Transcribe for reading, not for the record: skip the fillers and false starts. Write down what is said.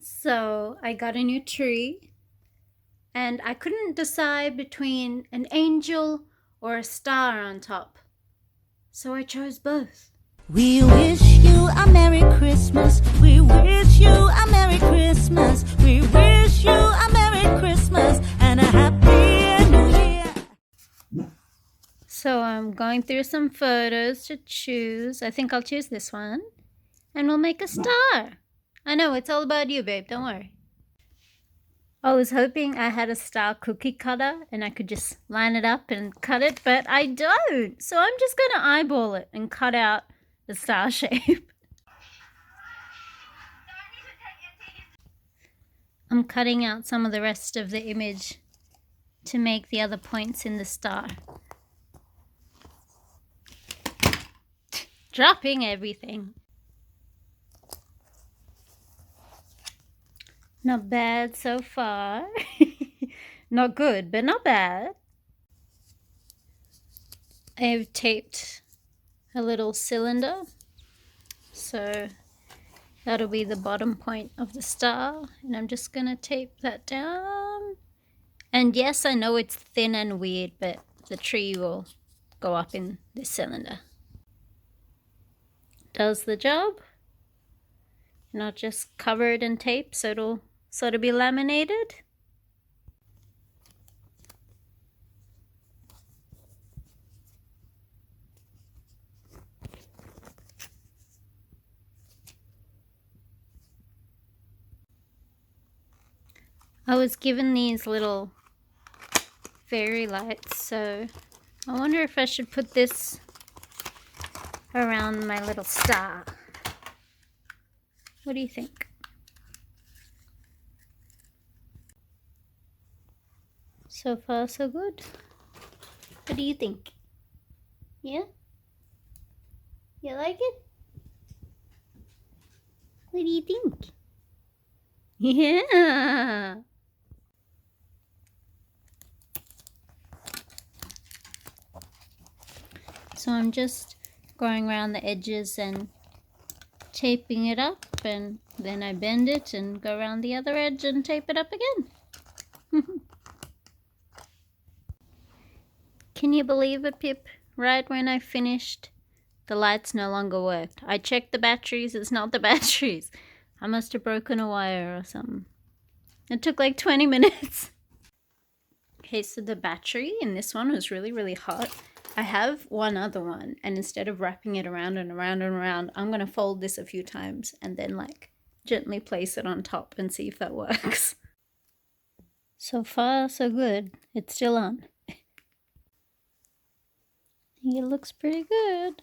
So I got a new tree and I couldn't decide between an angel or a star on top. So I chose both. We wish you a Merry Christmas. We wish you a Merry Christmas. We wish you a Merry Christmas and a Happy New Year. So I'm going through some photos to choose. I think I'll choose this one. And we'll make a star. I know, it's all about you, babe. Don't worry. I was hoping I had a star cookie cutter and I could just line it up and cut it, but I don't. So I'm just going to eyeball it and cut out the star shape. I'm cutting out some of the rest of the image to make the other points in the star. Dropping everything. Not bad so far. Not good, but not bad. I've taped a little cylinder, so that'll be the bottom point of the star, and I'm just gonna tape that down. And yes, I know it's thin and weird, but the tree will go up in this cylinder. Does the job. Not just covered in tape, so it'll sort of be laminated. I was given these little fairy lights, so I wonder if I should put this around my little star. What do you think? So far, so good. What do you think? Yeah? You like it? What do you think? Yeah! So I'm just going around the edges and taping it up, and then I bend it and go around the other edge and tape it up again. Can you believe it, Pip? Right when I finished, the lights no longer worked. I checked the batteries, it's not the batteries. I must have broken a wire or something. It took like 20 minutes. Okay, so the battery in this one was really, really hot. I have one other one, and instead of wrapping it around and around and around, I'm going to fold this a few times and then like gently place it on top and see if that works. So far, so good. It's still on. I think it looks pretty good.